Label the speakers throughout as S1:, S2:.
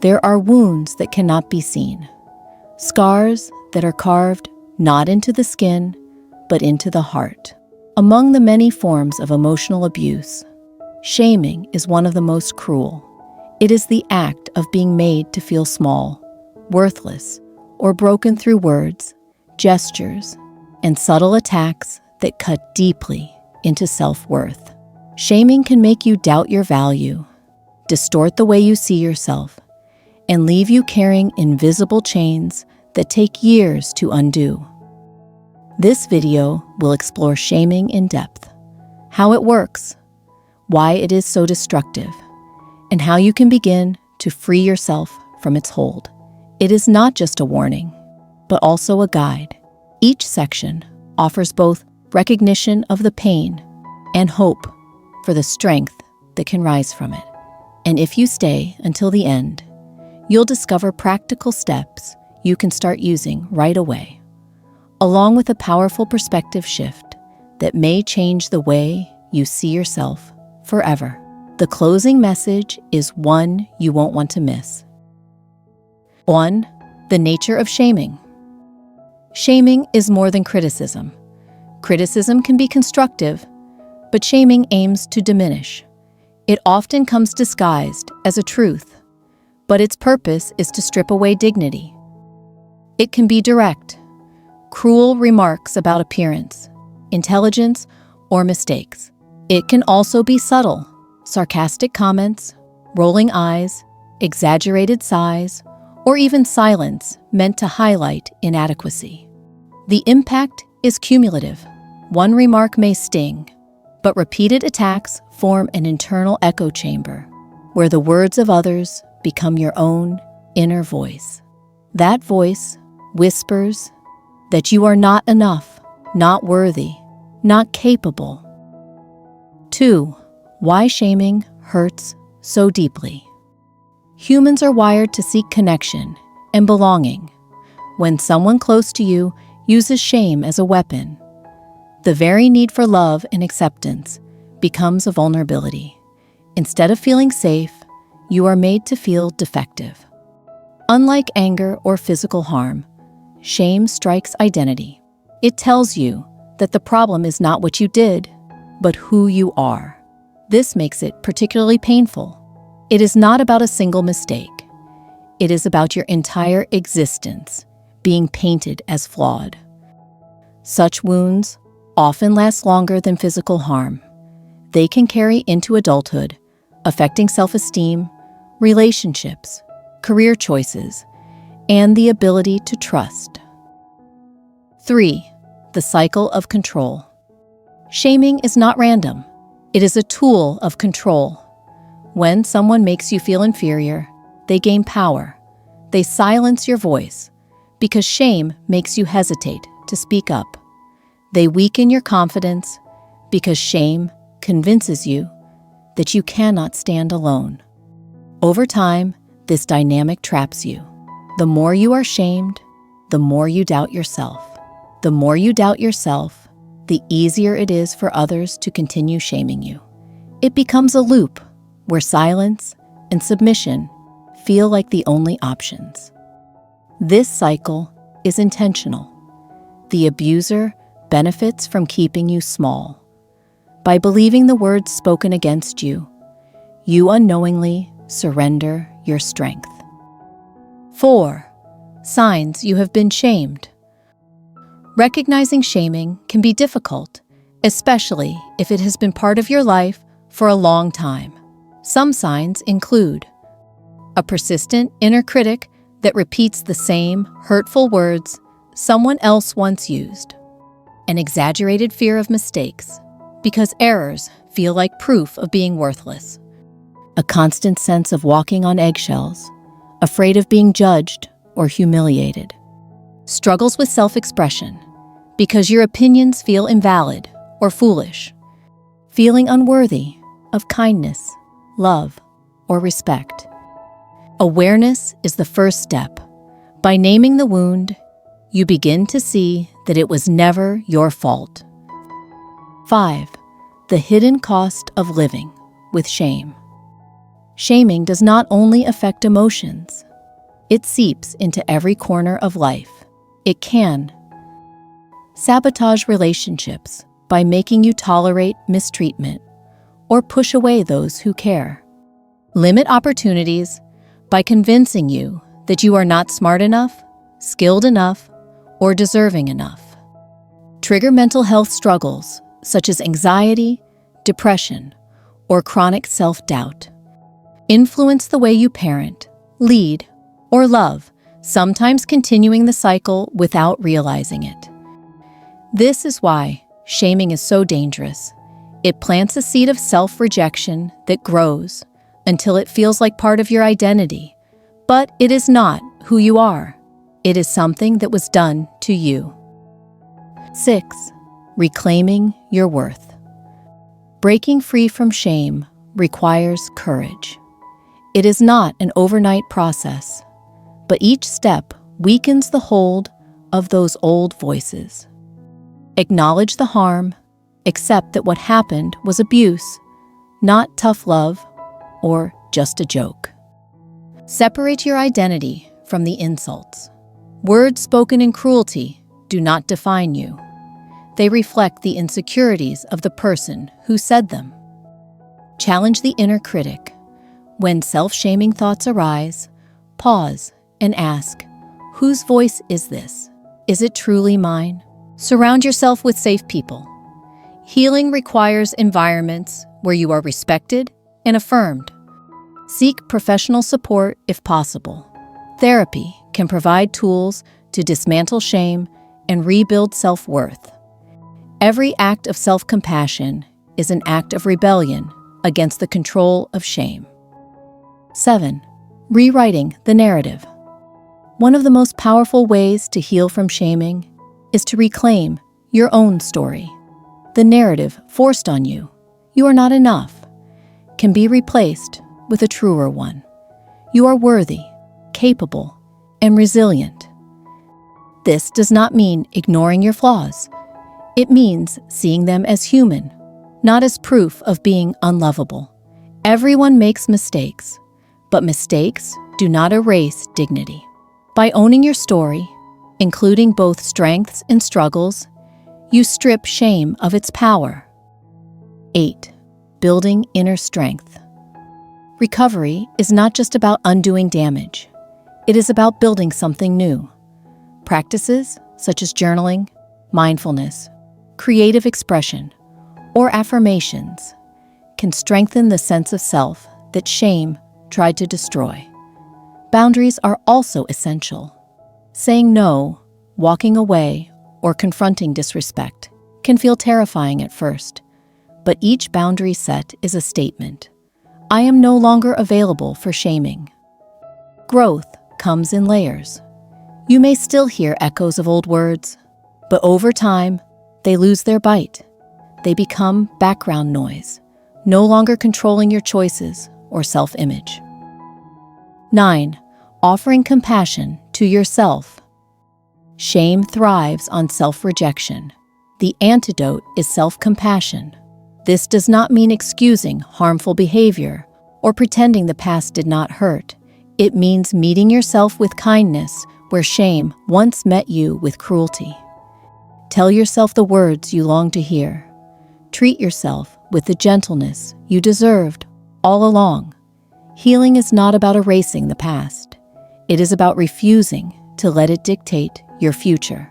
S1: There are wounds that cannot be seen, scars that are carved not into the skin, but into the heart. Among the many forms of emotional abuse, shaming is one of the most cruel. It is the act of being made to feel small, worthless, or broken through words, gestures, and subtle attacks that cut deeply into self-worth. Shaming can make you doubt your value, distort the way you see yourself, and leave you carrying invisible chains that take years to undo. This video will explore shaming in depth, how it works, why it is so destructive, and how you can begin to free yourself from its hold. It is not just a warning, but also a guide. Each section offers both recognition of the pain and hope for the strength that can rise from it. And if you stay until the end, you'll discover practical steps you can start using right away, along with a powerful perspective shift that may change the way you see yourself forever. The closing message is one you won't want to miss. 1. The nature of shaming. Shaming is more than criticism. Criticism can be constructive, but shaming aims to diminish. It often comes disguised as a truth, but its purpose is to strip away dignity. It can be direct, cruel remarks about appearance, intelligence, or mistakes. It can also be subtle, sarcastic comments, rolling eyes, exaggerated sighs, or even silence meant to highlight inadequacy. The impact is cumulative. One remark may sting, but repeated attacks form an internal echo chamber where the words of others become your own inner voice. That voice whispers that you are not enough, not worthy, not capable. 2. Why shaming hurts so deeply. Humans are wired to seek connection and belonging. When someone close to you uses shame as a weapon, the very need for love and acceptance becomes a vulnerability. Instead of feeling safe, you are made to feel defective. Unlike anger or physical harm, shame strikes identity. It tells you that the problem is not what you did, but who you are. This makes it particularly painful. It is not about a single mistake. It is about your entire existence being painted as flawed. Such wounds often last longer than physical harm. They can carry into adulthood, affecting self-esteem, relationships, career choices, and the ability to trust. 3. The cycle of control. Shaming is not random. It is a tool of control. When someone makes you feel inferior, they gain power. They silence your voice because shame makes you hesitate to speak up. They weaken your confidence because shame convinces you that you cannot stand alone. Over time, this dynamic traps you. The more you are shamed, the more you doubt yourself. The more you doubt yourself, the easier it is for others to continue shaming you. It becomes a loop where silence and submission feel like the only options. This cycle is intentional. The abuser benefits from keeping you small. By believing the words spoken against you, you unknowingly surrender your strength. 4. Signs you have been shamed. Recognizing shaming can be difficult, especially if it has been part of your life for a long time. Some signs include a persistent inner critic that repeats the same hurtful words someone else once used, an exaggerated fear of mistakes because errors feel like proof of being worthless, a constant sense of walking on eggshells, afraid of being judged or humiliated, struggles with self-expression because your opinions feel invalid or foolish, feeling unworthy of kindness, love, or respect. Awareness is the first step. By naming the wound, you begin to see that it was never your fault. 5. The hidden cost of living with shame. Shaming does not only affect emotions, it seeps into every corner of life. It can sabotage relationships by making you tolerate mistreatment or push away those who care. Limit opportunities by convincing you that you are not smart enough, skilled enough, or deserving enough. Trigger mental health struggles such as anxiety, depression, or chronic self-doubt. Influence the way you parent, lead, or love, sometimes continuing the cycle without realizing it. This is why shaming is so dangerous. It plants a seed of self-rejection that grows until it feels like part of your identity. But it is not who you are. It is something that was done to you. 6. Reclaiming your worth. Breaking free from shame requires courage. It is not an overnight process, but each step weakens the hold of those old voices. Acknowledge the harm, accept that what happened was abuse, not tough love or just a joke. Separate your identity from the insults. Words spoken in cruelty do not define you. They reflect the insecurities of the person who said them. Challenge the inner critic. When self-shaming thoughts arise, pause and ask, whose voice is this? Is it truly mine? Surround yourself with safe people. Healing requires environments where you are respected and affirmed. Seek professional support if possible. Therapy can provide tools to dismantle shame and rebuild self-worth. Every act of self-compassion is an act of rebellion against the control of shame. 7. Rewriting the narrative. One of the most powerful ways to heal from shaming is to reclaim your own story. The narrative forced on you, "You are not enough," can be replaced with a truer one. You are worthy, capable, and resilient. This does not mean ignoring your flaws. It means seeing them as human, not as proof of being unlovable. Everyone makes mistakes, but mistakes do not erase dignity. By owning your story, including both strengths and struggles, you strip shame of its power. 8. Building inner strength. Recovery is not just about undoing damage. It is about building something new. Practices such as journaling, mindfulness, creative expression, or affirmations can strengthen the sense of self that shame tried to destroy. Boundaries are also essential. Saying no, walking away, or confronting disrespect can feel terrifying at first, but each boundary set is a statement. I am no longer available for shaming. Growth comes in layers. You may still hear echoes of old words, but over time, they lose their bite. They become background noise, no longer controlling your choices or self-image. 9. Offering compassion to yourself. Shame thrives on self-rejection. The antidote is self-compassion. This does not mean excusing harmful behavior or pretending the past did not hurt. It means meeting yourself with kindness where shame once met you with cruelty. Tell yourself the words you long to hear. Treat yourself with the gentleness you deserved all along. Healing is not about erasing the past. It is about refusing to let it dictate your future.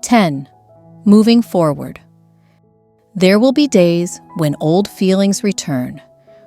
S1: 10. Moving forward. There will be days when old feelings return,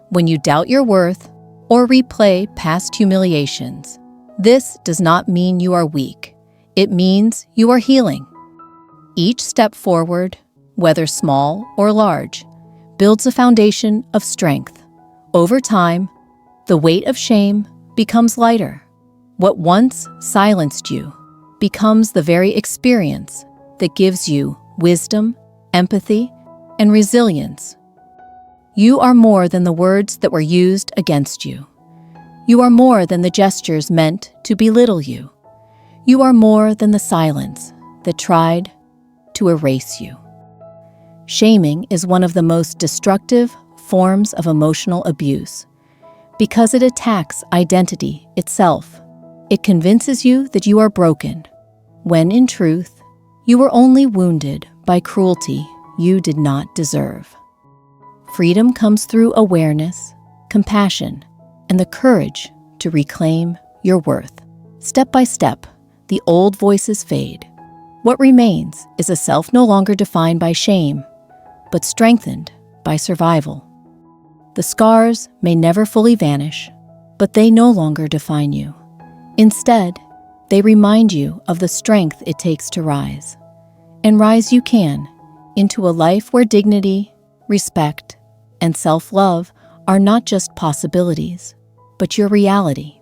S1: when you doubt your worth or replay past humiliations. This does not mean you are weak. It means you are healing. Each step forward, whether small or large, builds a foundation of strength. Over time, the weight of shame becomes lighter. What once silenced you becomes the very experience that gives you wisdom, empathy, and resilience. You are more than the words that were used against you. You are more than the gestures meant to belittle you. You are more than the silence that tried to erase you. Shaming is one of the most destructive forms of emotional abuse because it attacks identity itself. It convinces you that you are broken, when in truth, you were only wounded by cruelty you did not deserve. Freedom comes through awareness, compassion, and the courage to reclaim your worth. Step by step, the old voices fade. What remains is a self no longer defined by shame, but strengthened by survival. The scars may never fully vanish, but they no longer define you. Instead, they remind you of the strength it takes to rise. And rise you can, into a life where dignity, respect, and self-love are not just possibilities, but your reality.